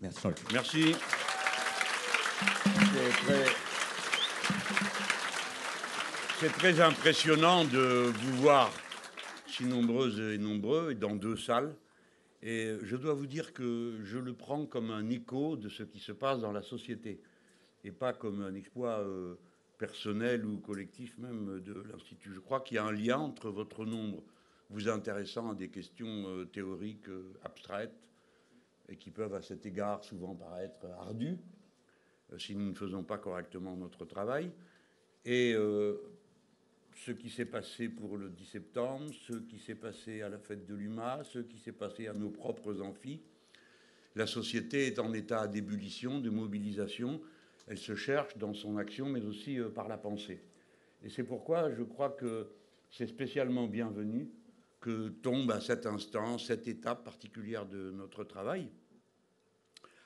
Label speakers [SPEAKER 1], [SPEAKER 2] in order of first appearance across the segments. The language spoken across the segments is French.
[SPEAKER 1] Merci.
[SPEAKER 2] Merci. C'est très impressionnant de vous voir si nombreuses et nombreux et dans deux salles. Et je dois vous dire que je le prends comme un écho de ce qui se passe dans la société et pas comme un exploit personnel ou collectif même de l'Institut. Je crois qu'il y a un lien entre votre nombre vous intéressant à des questions théoriques abstraites et qui peuvent à cet égard souvent paraître ardues si nous ne faisons pas correctement notre travail, et ce qui s'est passé pour le 10 septembre, ce qui s'est passé à la fête de l'UMA, ce qui s'est passé à nos propres amphis. La société est en état d'ébullition, de mobilisation. Elle se cherche dans son action, mais aussi par la pensée. Et c'est pourquoi je crois que c'est spécialement bienvenu que tombe à cet instant cette étape particulière de notre travail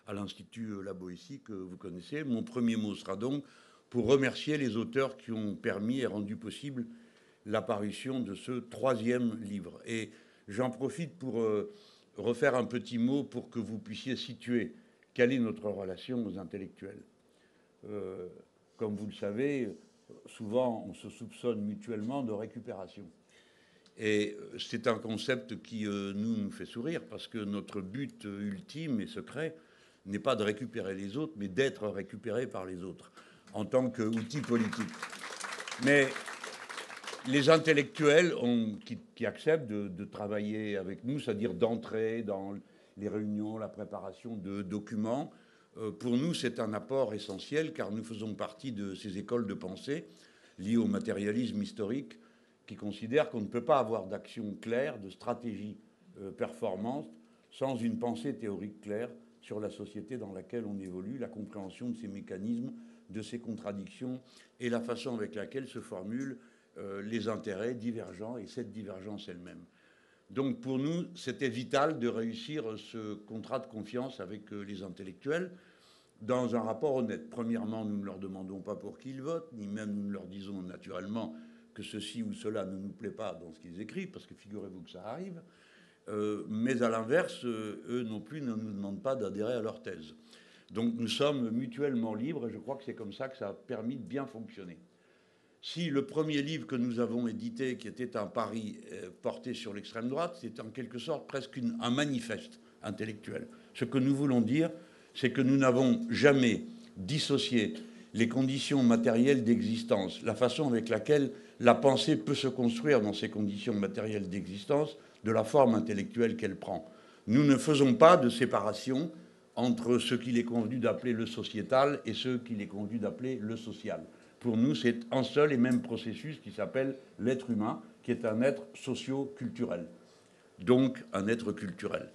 [SPEAKER 2] à l'Institut La Boétie que vous connaissez. Mon premier mot sera donc pour remercier les auteurs qui ont permis et rendu possible l'apparition de ce troisième livre. Et j'en profite pour refaire un petit mot pour que vous puissiez situer quelle est notre relation aux intellectuels. Comme vous le savez, souvent on se soupçonne mutuellement de récupération. Et c'est un concept qui nous fait sourire parce que notre but ultime et secret n'est pas de récupérer les autres, mais d'être récupéré par les autres en tant qu'outil politique. Mais les intellectuels qui acceptent de travailler avec nous, c'est-à-dire d'entrer dans les réunions, la préparation de documents, pour nous, c'est un apport essentiel car nous faisons partie de ces écoles de pensée liées au matérialisme historique qui considèrent qu'on ne peut pas avoir d'action claire, de stratégie performante sans une pensée théorique claire sur la société dans laquelle on évolue, la compréhension de ces mécanismes, de ces contradictions et la façon avec laquelle se formulent les intérêts divergents et cette divergence elle-même. Donc pour nous, c'était vital de réussir ce contrat de confiance avec les intellectuels dans un rapport honnête. Premièrement, nous ne leur demandons pas pour qui ils votent, ni même nous ne leur disons naturellement que ceci ou cela ne nous plaît pas dans ce qu'ils écrivent, parce que figurez-vous que ça arrive. Mais à l'inverse, eux non plus ne nous demandent pas d'adhérer à leur thèse. Donc nous sommes mutuellement libres et je crois que c'est comme ça que ça a permis de bien fonctionner. Si le premier livre que nous avons édité, qui était un pari porté sur l'extrême droite, c'est en quelque sorte presque un manifeste intellectuel. Ce que nous voulons dire, c'est que nous n'avons jamais dissocié les conditions matérielles d'existence, la façon avec laquelle la pensée peut se construire dans ces conditions matérielles d'existence, de la forme intellectuelle qu'elle prend. Nous ne faisons pas de séparation entre ce qu'il est convenu d'appeler le sociétal et ce qu'il est convenu d'appeler le social. Pour nous, c'est un seul et même processus qui s'appelle l'être humain, qui est un être socio-culturel, donc un être culturel.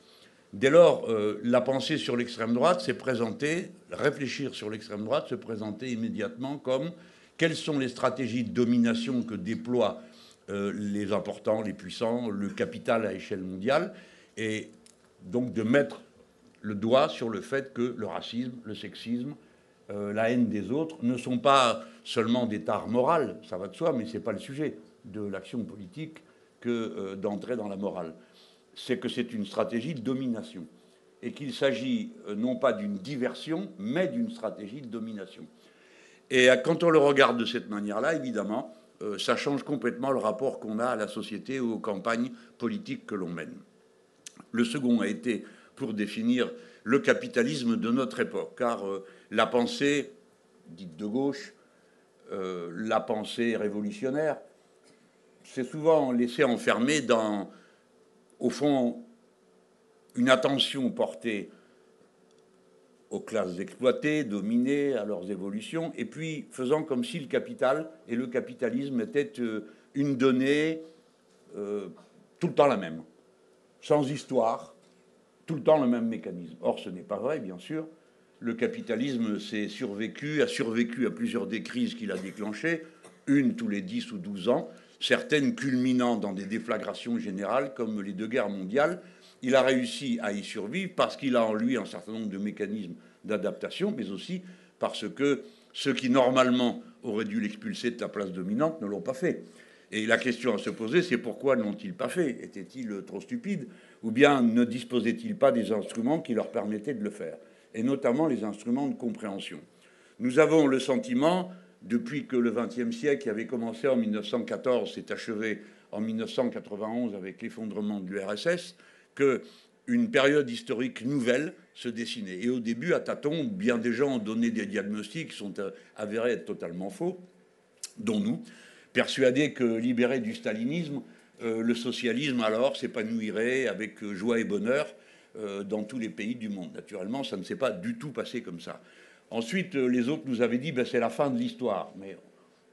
[SPEAKER 2] Dès lors, la pensée sur l'extrême droite s'est présentée, réfléchir sur l'extrême droite se présentait immédiatement comme quelles sont les stratégies de domination que déploient les importants, les puissants, le capital à échelle mondiale, et donc de mettre le doigt sur le fait que le racisme, le sexisme, la haine des autres ne sont pas seulement des tares morales, ça va de soi, mais ce n'est pas le sujet de l'action politique que d'entrer dans la morale. C'est que c'est une stratégie de domination et qu'il s'agit non pas d'une diversion, mais d'une stratégie de domination. Et quand on le regarde de cette manière-là, évidemment, ça change complètement le rapport qu'on a à la société ou aux campagnes politiques que l'on mène. Le second a été pour définir le capitalisme de notre époque, car la pensée dite de gauche, la pensée révolutionnaire, c'est souvent laissé enfermer dans, au fond, une attention portée aux classes exploitées, dominées, à leurs évolutions, et puis faisant comme si le capital et le capitalisme étaient une donnée tout le temps la même, sans histoire, tout le temps le même mécanisme. Or, ce n'est pas vrai, bien sûr. Le capitalisme a survécu à plusieurs des crises qu'il a déclenchées, une tous les 10 ou 12 ans, certaines culminant dans des déflagrations générales comme les deux guerres mondiales. Il a réussi à y survivre parce qu'il a en lui un certain nombre de mécanismes d'adaptation, mais aussi parce que ceux qui normalement auraient dû l'expulser de la place dominante ne l'ont pas fait. Et la question à se poser, c'est pourquoi ne l'ont-ils pas fait? Étaient-ils trop stupides? ou bien ne disposaient-ils pas des instruments qui leur permettaient de le faire, et notamment les instruments de compréhension. Nous avons le sentiment, depuis que le XXe siècle avait commencé en 1914, s'est achevé en 1991 avec l'effondrement de l'URSS, qu'une période historique nouvelle se dessinait. Et au début, à tâtons, bien des gens ont donné des diagnostics qui sont avérés être totalement faux, dont nous, persuadés que, libérés du stalinisme, le socialisme alors s'épanouirait avec joie et bonheur dans tous les pays du monde. Naturellement, ça ne s'est pas du tout passé comme ça. Ensuite, les autres nous avaient dit ben, c'est la fin de l'histoire. Mais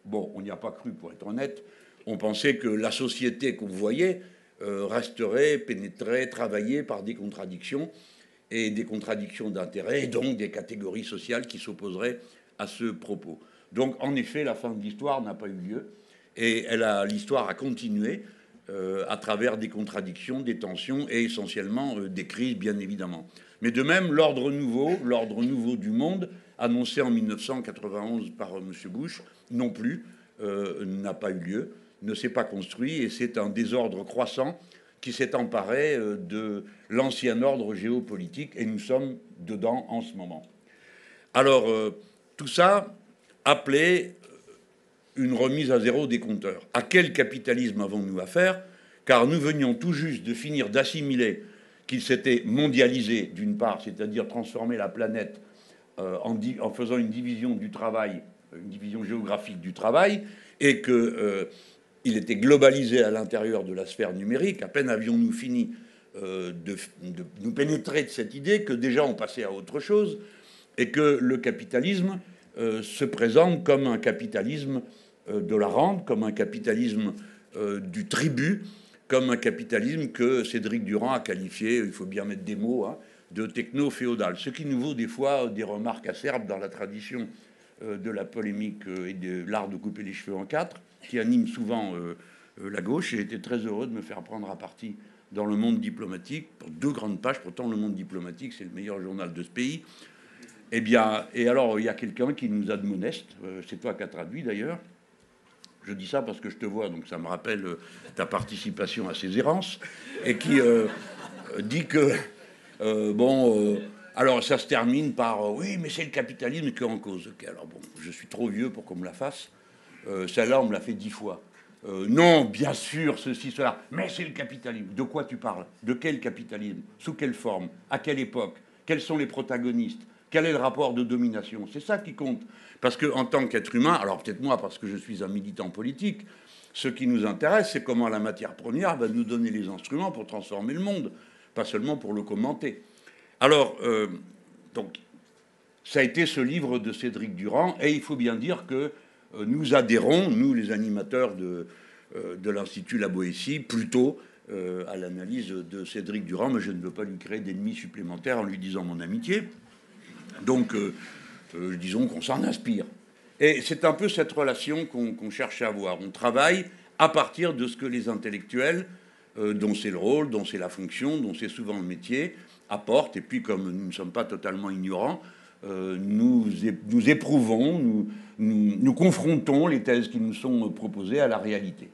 [SPEAKER 2] bon, on n'y a pas cru, pour être honnête. On pensait que la société qu'on voyait resterait, pénétrait, travaillée par des contradictions, et des contradictions d'intérêt, et donc des catégories sociales qui s'opposeraient à ce propos. Donc, en effet, la fin de l'histoire n'a pas eu lieu, et l'histoire a continué à travers des contradictions, des tensions, et essentiellement des crises, bien évidemment. Mais de même, l'ordre nouveau du monde, annoncé en 1991 par M. Bush, non plus, n'a pas eu lieu, ne s'est pas construit, et c'est un désordre croissant qui s'est emparé de l'ancien ordre géopolitique, et nous sommes dedans en ce moment. Alors, tout ça appelait une remise à zéro des compteurs. À quel capitalisme avons-nous affaire? Car nous venions tout juste de finir d'assimiler qu'il s'était mondialisé, d'une part, c'est-à-dire transformer la planète en faisant une division du travail, une division géographique du travail, et qu'il était globalisé à l'intérieur de la sphère numérique. À peine avions-nous fini de nous pénétrer de cette idée que déjà on passait à autre chose, et que le capitalisme se présente comme un capitalisme de la rente, comme un capitalisme du tribut, comme un capitalisme que Cédric Durand a qualifié, il faut bien mettre des mots, hein, de techno-féodal. Ce qui nous vaut des fois des remarques acerbes dans la tradition de la polémique et de l'art de couper les cheveux en quatre, qui anime souvent la gauche. J'ai été très heureux de me faire prendre à partie dans Le Monde diplomatique, pour 2 grandes pages. Pourtant, Le Monde diplomatique, c'est le meilleur journal de ce pays. Eh bien, et alors, il y a quelqu'un qui nous admoneste, c'est toi qui as traduit d'ailleurs. Je dis ça parce que je te vois, donc ça me rappelle ta participation à ces errances, et qui dit que, alors ça se termine par oui, mais c'est le capitalisme qui est en cause. Okay, alors bon, je suis trop vieux pour qu'on me la fasse. Celle-là, on me l'a fait 10 fois. Non, bien sûr, ceci, cela, mais c'est le capitalisme. De quoi tu parles? De quel capitalisme? Sous quelle forme? À quelle époque? Quels sont les protagonistes? Quel est le rapport de domination? C'est ça qui compte. Parce qu'en tant qu'être humain, alors peut-être moi parce que je suis un militant politique, ce qui nous intéresse, c'est comment la matière première va nous donner les instruments pour transformer le monde, pas seulement pour le commenter. Alors, donc, ça a été ce livre de Cédric Durand, et il faut bien dire que nous adhérons, nous les animateurs de l'Institut La Boétie, plutôt à l'analyse de Cédric Durand, mais je ne veux pas lui créer d'ennemis supplémentaires en lui disant mon amitié. Donc, disons qu'on s'en inspire. Et c'est un peu cette relation qu'on cherche à avoir. On travaille à partir de ce que les intellectuels, dont c'est le rôle, dont c'est la fonction, dont c'est souvent le métier, apportent. Et puis, comme nous ne sommes pas totalement ignorants, nous éprouvons, nous confrontons les thèses qui nous sont proposées à la réalité.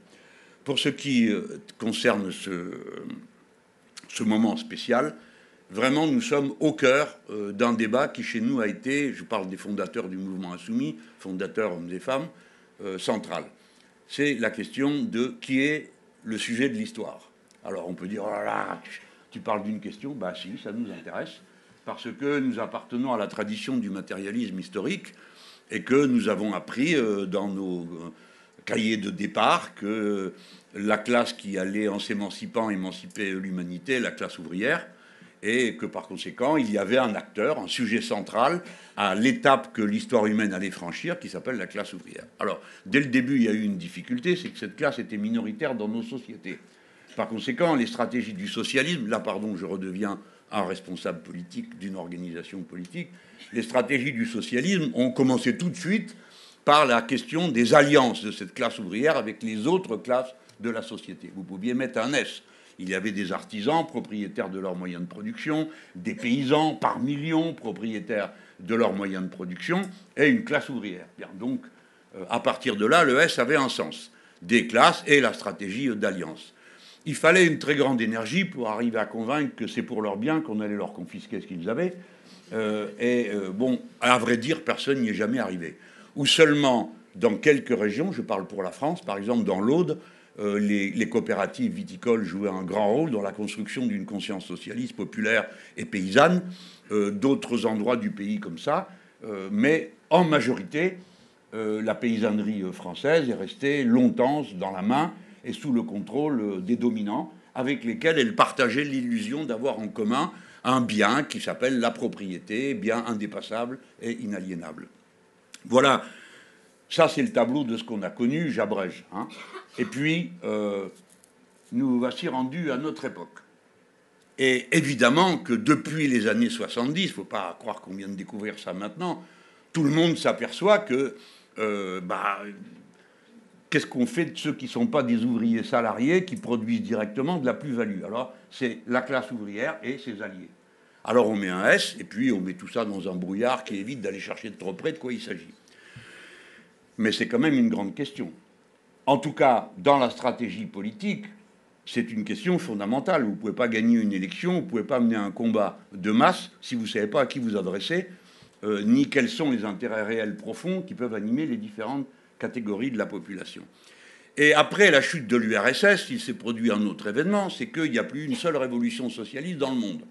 [SPEAKER 2] Pour ce qui concerne ce moment spécial, vraiment, nous sommes au cœur d'un débat qui, chez nous, a été, je parle des fondateurs du mouvement insoumis, fondateurs hommes et femmes, central. C'est la question de qui est le sujet de l'histoire. Alors, on peut dire, oh là là, tu parles d'une question. Bah si, ça nous intéresse, parce que nous appartenons à la tradition du matérialisme historique et que nous avons appris dans nos cahiers de départ que la classe qui allait, en s'émancipant, émanciper l'humanité, la classe ouvrière, et que par conséquent, il y avait un acteur, un sujet central à l'étape que l'histoire humaine allait franchir, qui s'appelle la classe ouvrière. Alors, dès le début, il y a eu une difficulté, c'est que cette classe était minoritaire dans nos sociétés. Par conséquent, les stratégies du socialisme, là, pardon, je redeviens un responsable politique d'une organisation politique, les stratégies du socialisme ont commencé tout de suite par la question des alliances de cette classe ouvrière avec les autres classes de la société. Vous pouviez mettre un S. Il y avait des artisans propriétaires de leurs moyens de production, des paysans par millions propriétaires de leurs moyens de production, et une classe ouvrière. Bien, donc, à partir de là, le S avait un sens. Des classes et la stratégie d'alliance. il fallait une très grande énergie pour arriver à convaincre que c'est pour leur bien qu'on allait leur confisquer ce qu'ils avaient. Bon, à vrai dire, personne n'y est jamais arrivé. Ou seulement dans quelques régions, je parle pour la France, par exemple dans l'Aude, les coopératives viticoles jouaient un grand rôle dans la construction d'une conscience socialiste, populaire et paysanne, d'autres endroits du pays comme ça, mais en majorité, la paysannerie française est restée longtemps dans la main et sous le contrôle des dominants, avec lesquels elle partageait l'illusion d'avoir en commun un bien qui s'appelle la propriété, bien indépassable et inaliénable. Voilà, ça c'est le tableau de ce qu'on a connu, j'abrège. Hein. Et puis, nous voici rendus à notre époque. Et évidemment que depuis les années 70, il ne faut pas croire qu'on vient de découvrir ça maintenant, tout le monde s'aperçoit que qu'est-ce qu'on fait de ceux qui ne sont pas des ouvriers salariés qui produisent directement de la plus-value? Alors, c'est la classe ouvrière et ses alliés. Alors, on met un S, et puis on met tout ça dans un brouillard qui évite d'aller chercher de trop près de quoi il s'agit. Mais c'est quand même une grande question. En tout cas, dans la stratégie politique, c'est une question fondamentale. Vous ne pouvez pas gagner une élection, vous ne pouvez pas mener un combat de masse si vous ne savez pas à qui vous adressez, ni quels sont les intérêts réels profonds qui peuvent animer les différentes catégories de la population. Et après la chute de l'URSS, il s'est produit un autre événement, c'est qu'il n'y a plus une seule révolution socialiste dans le monde.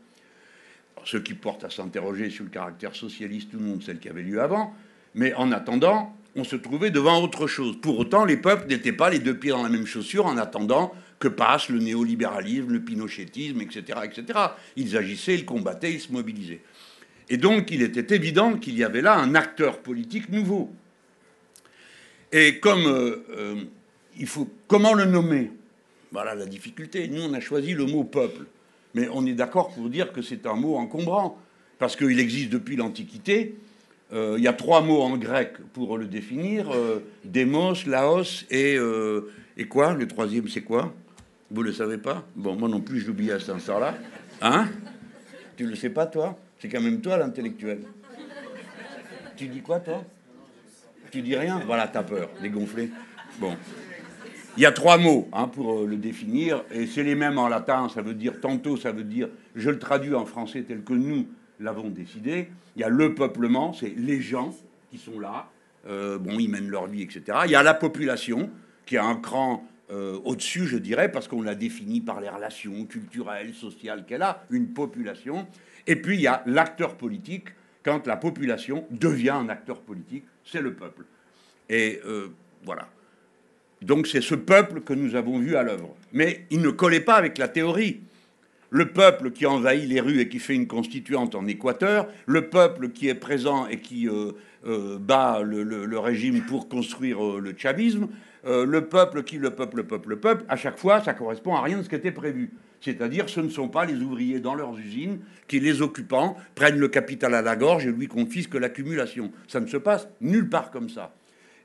[SPEAKER 2] Alors, ceux qui portent à s'interroger sur le caractère socialiste ou non de celle qui avait lieu avant, mais en attendant, on se trouvait devant autre chose. Pour autant, les peuples n'étaient pas les deux pieds dans la même chaussure en attendant que passe le néolibéralisme, le pinochettisme, etc., etc. Ils agissaient, ils combattaient, ils se mobilisaient. Et donc, il était évident qu'il y avait là un acteur politique nouveau. Et comme comment le nommer? Voilà la difficulté. Nous, on a choisi le mot peuple. Mais on est d'accord pour dire que c'est un mot encombrant, parce qu'il existe depuis l'Antiquité. Il y a 3 mots en grec pour le définir, démos, laos et quoi? Le troisième, c'est quoi? Vous ne le savez pas? Bon, moi non plus, je l'oublie à cet instant-là. Hein? Tu ne le sais pas, toi? C'est quand même toi, l'intellectuel. Tu dis quoi, toi? Tu dis rien? Voilà, t'as peur, dégonflé. Bon. Il y a 3 mots pour le définir, et c'est les mêmes en latin. Ça veut dire, tantôt, ça veut dire, je le traduis en français tel que nous l'avons décidé. Il y a le peuplement, c'est les gens qui sont là. Bon, ils mènent leur vie, etc. Il y a la population, qui a un cran au-dessus, je dirais, parce qu'on l'a défini par les relations culturelles, sociales qu'elle a, une population. Et puis, il y a l'acteur politique. Quand la population devient un acteur politique, c'est le peuple. Et voilà. Donc c'est ce peuple que nous avons vu à l'œuvre. Mais il ne collait pas avec la théorie. Le peuple qui envahit les rues et qui fait une constituante en Équateur, le peuple qui est présent et qui bat le régime pour construire le chavisme, le peuple, à chaque fois, ça correspond à rien de ce qui était prévu. C'est-à-dire, ce ne sont pas les ouvriers dans leurs usines qui, les occupants, prennent le capital à la gorge et lui confisquent l'accumulation. Ça ne se passe nulle part comme ça.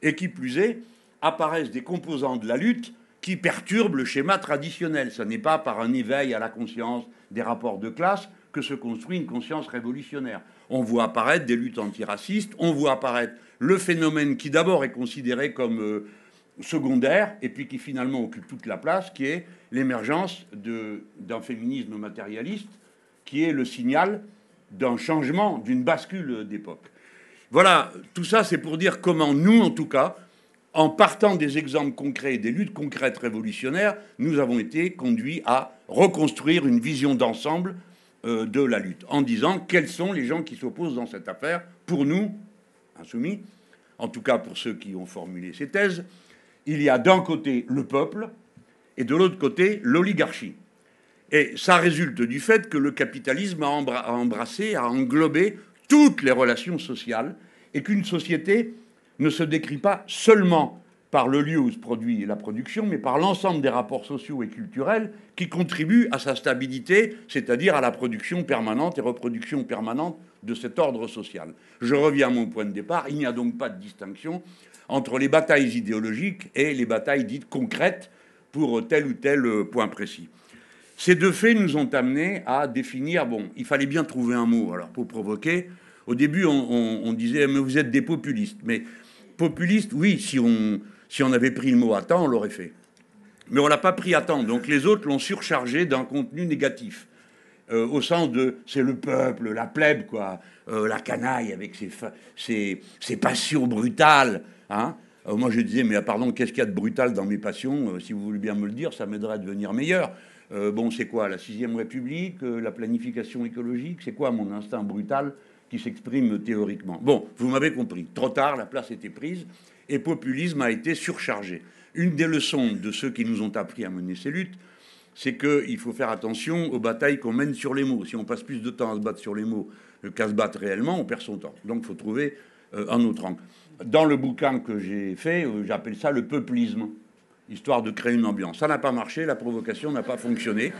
[SPEAKER 2] Et qui plus est, apparaissent des composants de la lutte qui perturbent le schéma traditionnel. Ce n'est pas par un éveil à la conscience des rapports de classe que se construit une conscience révolutionnaire. On voit apparaître des luttes antiracistes, on voit apparaître le phénomène qui d'abord est considéré comme secondaire et puis qui finalement occupe toute la place, qui est l'émergence d'un féminisme matérialiste, qui est le signal d'un changement, d'une bascule d'époque. Voilà, tout ça c'est pour dire comment nous, en tout cas, en partant des exemples concrets et des luttes concrètes révolutionnaires, nous avons été conduits à reconstruire une vision d'ensemble de la lutte, en disant quels sont les gens qui s'opposent dans cette affaire. Pour nous, insoumis, en tout cas pour ceux qui ont formulé ces thèses, il y a d'un côté le peuple et de l'autre côté l'oligarchie. Et ça résulte du fait que le capitalisme a embrassé, a englobé toutes les relations sociales et qu'une société ne se décrit pas seulement par le lieu où se produit la production, mais par l'ensemble des rapports sociaux et culturels qui contribuent à sa stabilité, c'est-à-dire à la production permanente et reproduction permanente de cet ordre social. Je reviens à mon point de départ, il n'y a donc pas de distinction entre les batailles idéologiques et les batailles dites concrètes pour tel ou tel point précis. Ces deux faits nous ont amenés à définir, bon, il fallait bien trouver un mot, alors pour provoquer. Au début, on disait, mais vous êtes des populistes. Mais populistes, oui, si on avait pris le mot à temps, on l'aurait fait. Mais on ne l'a pas pris à temps. Donc les autres l'ont surchargé d'un contenu négatif. Au sens de c'est le peuple, la plèbe, quoi, la canaille avec ses passions brutales. Hein. Moi, je disais, mais pardon, qu'est-ce qu'il y a de brutal dans mes passions? Si vous voulez bien me le dire, ça m'aiderait à devenir meilleur. Bon, c'est quoi, la 6e République, la planification écologique? C'est quoi mon instinct brutal qui s'exprime théoriquement? Bon, vous m'avez compris. Trop tard, la place était prise et populisme a été surchargé. Une des leçons de ceux qui nous ont appris à mener ces luttes, c'est qu'il faut faire attention aux batailles qu'on mène sur les mots. Si on passe plus de temps à se battre sur les mots qu'à se battre réellement, on perd son temps. Donc il faut trouver un autre angle. Dans le bouquin que j'ai fait, j'appelle ça le peuplisme, histoire de créer une ambiance. Ça n'a pas marché, la provocation n'a pas fonctionné,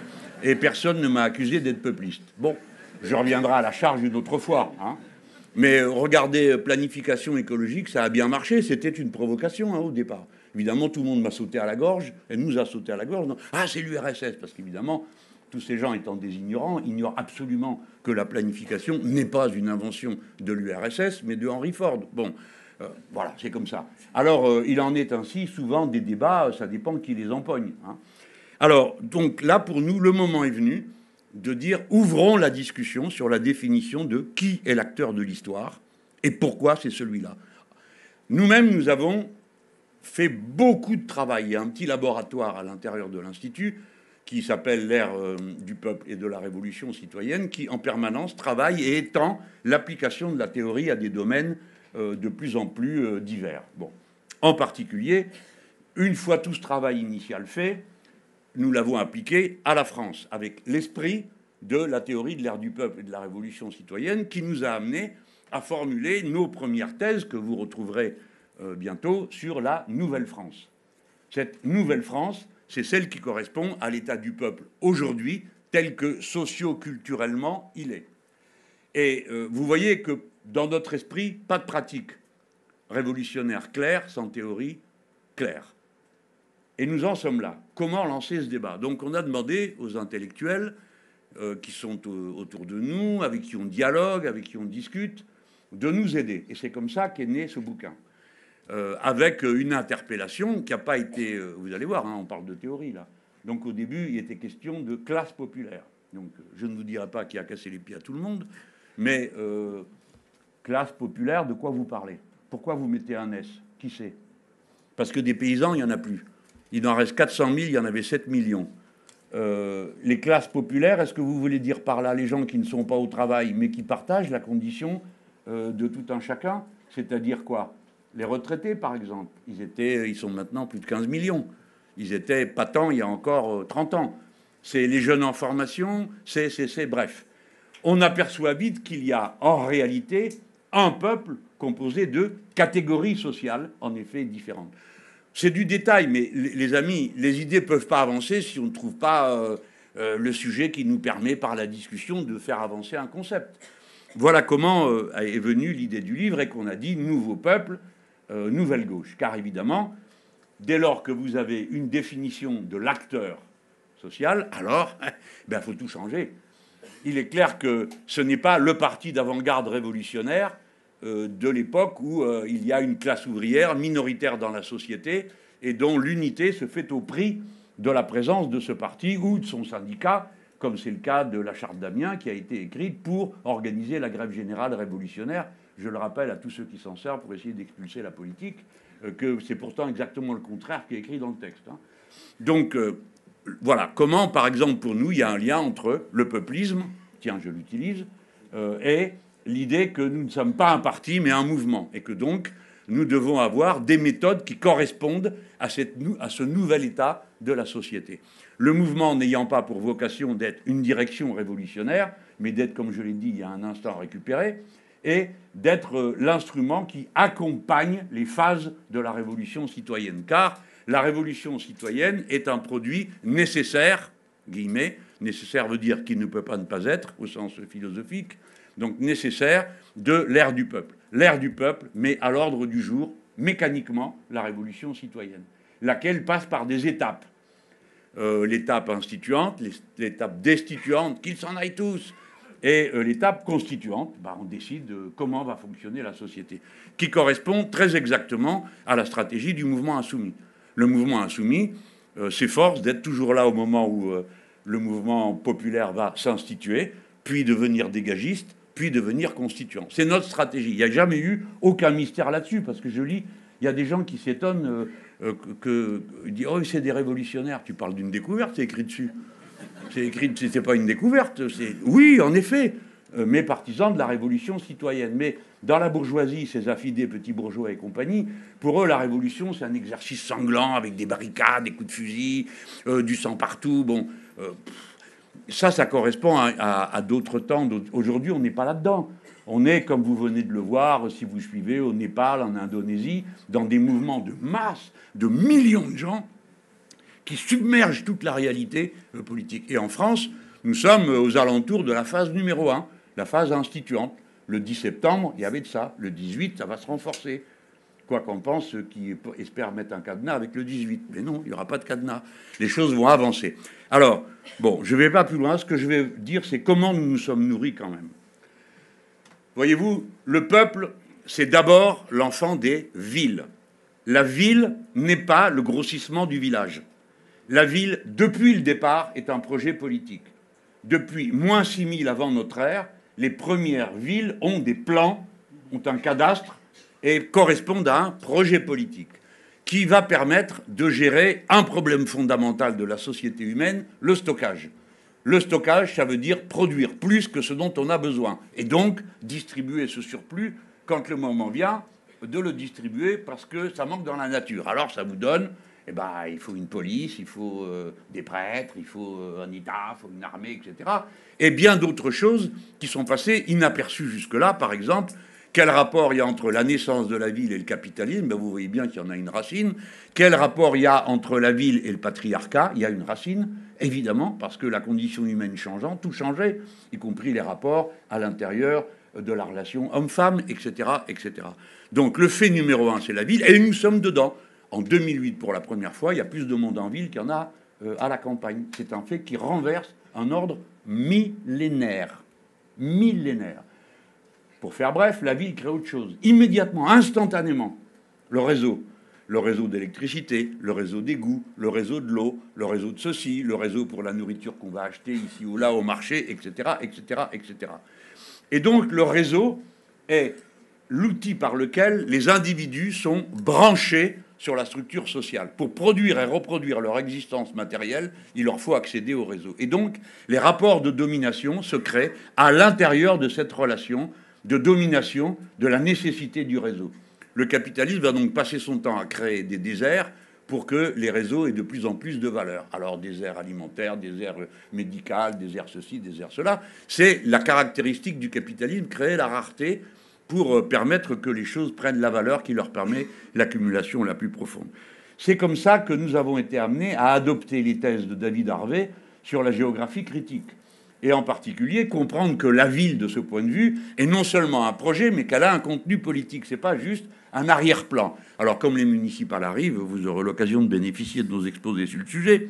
[SPEAKER 2] et personne ne m'a accusé d'être peupliste. Bon, je reviendrai à la charge une autre fois. Hein. Mais regardez, planification écologique, ça a bien marché, c'était une provocation au départ. Évidemment, tout le monde m'a sauté à la gorge, elle nous a sauté à la gorge. Non. Ah, c'est l'URSS, parce qu'évidemment, tous ces gens étant des ignorants, ignorent absolument que la planification n'est pas une invention de l'URSS, mais de Henry Ford. Bon, voilà, c'est comme ça. Alors, il en est ainsi, souvent, des débats, ça dépend qui les empoigne. Hein. Alors, donc là, pour nous, le moment est venu de dire, ouvrons la discussion sur la définition de qui est l'acteur de l'histoire et pourquoi c'est celui-là. Nous-mêmes, nous avons fait beaucoup de travail. Il y a un petit laboratoire à l'intérieur de l'Institut qui s'appelle l'ère du peuple et de la révolution citoyenne, qui en permanence travaille et étend l'application de la théorie à des domaines de plus en plus divers. Bon. En particulier, une fois tout ce travail initial fait, nous l'avons appliqué à la France, avec l'esprit de la théorie de l'ère du peuple et de la révolution citoyenne, qui nous a amené à formuler nos premières thèses que vous retrouverez bientôt sur la Nouvelle-France. Cette Nouvelle-France, c'est celle qui correspond à l'état du peuple aujourd'hui, tel que socio-culturellement il est. Et vous voyez que dans notre esprit, pas de pratique révolutionnaire claire sans théorie claire. Et nous en sommes là. Comment lancer ce débat? Donc on a demandé aux intellectuels qui sont autour de nous, avec qui on dialogue, avec qui on discute, de nous aider. Et c'est comme ça qu'est né ce bouquin. Avec une interpellation qui n'a pas été... vous allez voir, hein, on parle de théorie, là. Donc au début, il était question de classe populaire. Donc je ne vous dirai pas qui a cassé les pieds à tout le monde, mais classe populaire, de quoi vous parlez? Pourquoi vous mettez un S? Qui sait? Parce que des paysans, il n'y en a plus. Il en reste 400 000, il y en avait 7 millions. Les classes populaires, est-ce que vous voulez dire par là les gens qui ne sont pas au travail, mais qui partagent la condition de tout un chacun? C'est-à-dire quoi? Les retraités, par exemple, ils sont maintenant plus de 15 millions. Ils étaient pas tant il y a encore 30 ans. C'est les jeunes en formation, bref. On aperçoit vite qu'il y a en réalité un peuple composé de catégories sociales, en effet, différentes. C'est du détail, mais les amis, les idées ne peuvent pas avancer si on ne trouve pas le sujet qui nous permet, par la discussion, de faire avancer un concept. Voilà comment est venue l'idée du livre et qu'on a dit « Nouveau peuple, nouvelle gauche ». Car évidemment, dès lors que vous avez une définition de l'acteur social, alors, il faut tout changer. Il est clair que ce n'est pas le parti d'avant-garde révolutionnaire de l'époque où il y a une classe ouvrière minoritaire dans la société et dont l'unité se fait au prix de la présence de ce parti ou de son syndicat, comme c'est le cas de la charte d'Amiens qui a été écrite pour organiser la grève générale révolutionnaire. Je le rappelle à tous ceux qui s'en servent pour essayer d'expulser la politique, que c'est pourtant exactement le contraire qui est écrit dans le texte. Hein. Donc, voilà, comment, par exemple, pour nous, il y a un lien entre le peuplisme, tiens, je l'utilise, et l'idée que nous ne sommes pas un parti, mais un mouvement, et que donc, nous devons avoir des méthodes qui correspondent à ce nouvel état de la société. Le mouvement n'ayant pas pour vocation d'être une direction révolutionnaire, mais d'être, comme je l'ai dit il y a un instant, récupéré, et d'être l'instrument qui accompagne les phases de la révolution citoyenne. Car la révolution citoyenne est un produit nécessaire, guillemets, nécessaire veut dire qu'il ne peut pas ne pas être, au sens philosophique, donc nécessaire de l'ère du peuple. L'ère du peuple met à l'ordre du jour, mécaniquement, la révolution citoyenne, laquelle passe par des étapes. L'étape instituante, l'étape destituante, qu'ils s'en aillent tous, et l'étape constituante, on décide comment va fonctionner la société, qui correspond très exactement à la stratégie du mouvement insoumis. Le mouvement insoumis, s'efforce d'être toujours là au moment où le mouvement populaire va s'instituer, puis devenir dégagiste, puis devenir constituant. C'est notre stratégie. Il n'y a jamais eu aucun mystère là-dessus, parce que je lis, il y a des gens qui s'étonnent ils disent « Oh, c'est des révolutionnaires ». Tu parles d'une découverte, c'est écrit dessus. C'est écrit, c'est pas une découverte. Oui, en effet, mais partisans de la révolution citoyenne. Mais dans la bourgeoisie, ces affidés petits bourgeois et compagnie, pour eux, la révolution, c'est un exercice sanglant avec des barricades, des coups de fusil, du sang partout. Bon, ça correspond à d'autres temps. Aujourd'hui, on n'est pas là-dedans. On est, comme vous venez de le voir, si vous suivez, au Népal, en Indonésie, dans des mouvements de masse, de millions de gens qui submergent toute la réalité politique. Et en France, nous sommes aux alentours de la phase numéro 1, la phase instituante. Le 10 septembre, il y avait de ça. Le 18, ça va se renforcer. Quoi qu'on pense, ceux qui espèrent mettre un cadenas avec le 18. Mais non, il n'y aura pas de cadenas. Les choses vont avancer. Alors, bon, je ne vais pas plus loin. Ce que je vais dire, c'est comment nous nous sommes nourris quand même. Voyez-vous, le peuple, c'est d'abord l'enfant des villes. La ville n'est pas le grossissement du village. La ville, depuis le départ, est un projet politique. Depuis moins 6000 avant notre ère, les premières villes ont des plans, ont un cadastre et correspondent à un projet politique qui va permettre de gérer un problème fondamental de la société humaine, le stockage. Le stockage, ça veut dire produire plus que ce dont on a besoin et donc distribuer ce surplus quand le moment vient de le distribuer parce que ça manque dans la nature. Alors ça vous donne... Eh ben, il faut une police, il faut des prêtres, il faut un État, il faut une armée, etc. Et bien d'autres choses qui sont passées inaperçues jusque-là. Par exemple, quel rapport il y a entre la naissance de la ville et le capitalisme? Ben, vous voyez bien qu'il y en a une racine. Quel rapport il y a entre la ville et le patriarcat? Il y a une racine, évidemment, parce que la condition humaine changeant, tout changeait, y compris les rapports à l'intérieur de la relation homme-femme, etc., etc. Donc le fait numéro 1, c'est la ville, et nous sommes dedans. En 2008, pour la première fois, il y a plus de monde en ville qu'il y en a à la campagne. C'est un fait qui renverse un ordre millénaire. Millénaire. Pour faire bref, la ville crée autre chose. Immédiatement, instantanément, le réseau d'électricité, le réseau d'égouts, le réseau de l'eau, le réseau de ceci, le réseau pour la nourriture qu'on va acheter ici ou là au marché, etc., etc., etc. Et donc, le réseau est l'outil par lequel les individus sont branchés sur la structure sociale. Pour produire et reproduire leur existence matérielle, il leur faut accéder au réseau. Et donc, les rapports de domination se créent à l'intérieur de cette relation de domination de la nécessité du réseau. Le capitalisme va donc passer son temps à créer des déserts pour que les réseaux aient de plus en plus de valeur. Alors, désert alimentaire, désert médical, désert ceci, désert cela. C'est la caractéristique du capitalisme, créer la rareté pour permettre que les choses prennent la valeur qui leur permet l'accumulation la plus profonde. C'est comme ça que nous avons été amenés à adopter les thèses de David Harvey sur la géographie critique. Et en particulier, comprendre que la ville, de ce point de vue, est non seulement un projet, mais qu'elle a un contenu politique. C'est pas juste un arrière-plan. Alors, comme les municipales arrivent, vous aurez l'occasion de bénéficier de nos exposés sur le sujet.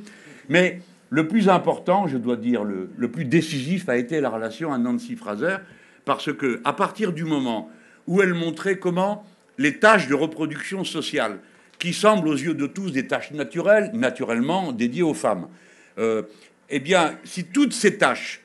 [SPEAKER 2] Mais le plus important, je dois dire, le plus décisif a été la relation à Nancy Fraser, parce que, à partir du moment où elle montrait comment les tâches de reproduction sociale, qui semblent aux yeux de tous des tâches naturelles, naturellement dédiées aux femmes, eh bien, si toutes ces tâches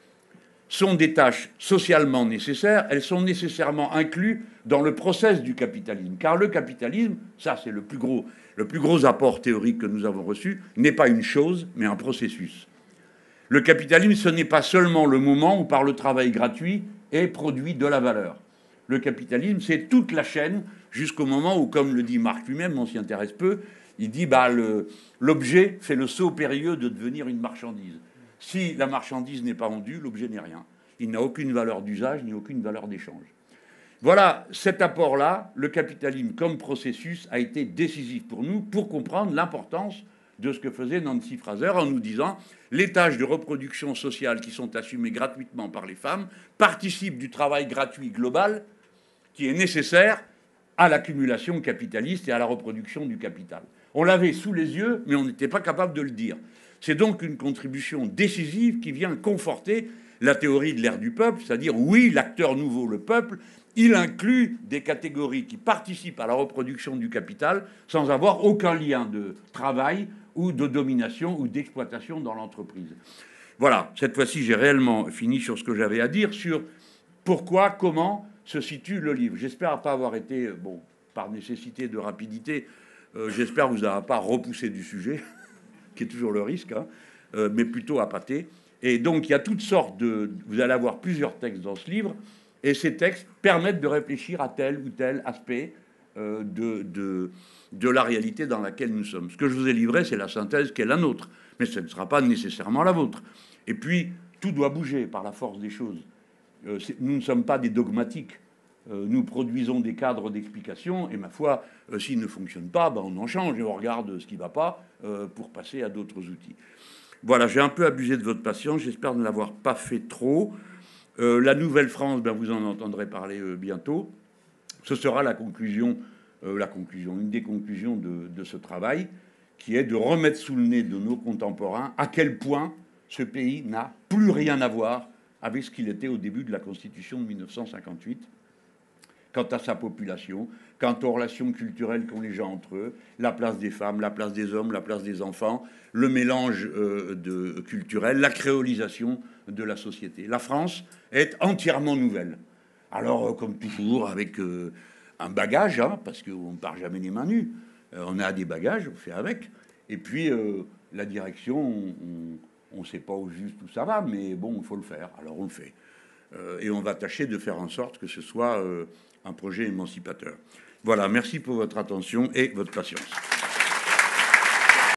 [SPEAKER 2] sont des tâches socialement nécessaires, elles sont nécessairement incluses dans le process du capitalisme. Car le capitalisme, ça c'est le plus gros apport théorique que nous avons reçu, n'est pas une chose, mais un processus. Le capitalisme, ce n'est pas seulement le moment où, par le travail gratuit, est produit de la valeur. Le capitalisme, c'est toute la chaîne jusqu'au moment où, comme le dit Marx lui-même, on s'y intéresse peu, il dit l'objet fait le saut périlleux de devenir une marchandise. Si la marchandise n'est pas vendue, l'objet n'est rien. Il n'a aucune valeur d'usage ni aucune valeur d'échange. Voilà, cet apport-là, le capitalisme comme processus, a été décisif pour nous pour comprendre l'importance de ce que faisait Nancy Fraser en nous disant les tâches de reproduction sociale qui sont assumées gratuitement par les femmes participent du travail gratuit global qui est nécessaire à l'accumulation capitaliste et à la reproduction du capital. On l'avait sous les yeux, mais on n'était pas capable de le dire. C'est donc une contribution décisive qui vient conforter la théorie de l'ère du peuple, c'est-à-dire, oui, l'acteur nouveau, le peuple, il inclut des catégories qui participent à la reproduction du capital sans avoir aucun lien de travail, ou de domination ou d'exploitation dans l'entreprise. Voilà, cette fois-ci, j'ai réellement fini sur ce que j'avais à dire, sur pourquoi, comment se situe le livre. J'espère pas avoir été, bon, par nécessité de rapidité, j'espère vous avoir pas repoussé du sujet, qui est toujours le risque, hein, mais plutôt appâté. Et donc, il y a toutes sortes de... Vous allez avoir plusieurs textes dans ce livre, et ces textes permettent de réfléchir à tel ou tel aspect de la réalité dans laquelle nous sommes. Ce que je vous ai livré, c'est la synthèse qui est la nôtre, mais ce ne sera pas nécessairement la vôtre. Et puis, tout doit bouger par la force des choses. Nous ne sommes pas des dogmatiques. Nous produisons des cadres d'explication, et ma foi, s'ils ne fonctionnent pas, ben on en change et on regarde ce qui ne va pas pour passer à d'autres outils. Voilà, j'ai un peu abusé de votre patience, j'espère ne l'avoir pas fait trop. La Nouvelle-France, ben vous en entendrez parler bientôt. Ce sera la conclusion, une des conclusions de ce travail, qui est de remettre sous le nez de nos contemporains à quel point ce pays n'a plus rien à voir avec ce qu'il était au début de la Constitution de 1958, quant à sa population, quant aux relations culturelles qu'ont les gens entre eux, la place des femmes, la place des hommes, la place des enfants, le mélange culturel, la créolisation de la société. La France est entièrement nouvelle. Alors, comme toujours, avec un bagage, hein, parce qu'on ne part jamais les mains nues. On a des bagages, on fait avec. Et puis, la direction, on ne sait pas au juste où ça va, mais bon, il faut le faire. Alors, on le fait. Et on va tâcher de faire en sorte que ce soit un projet émancipateur. Voilà, merci pour votre attention et votre patience.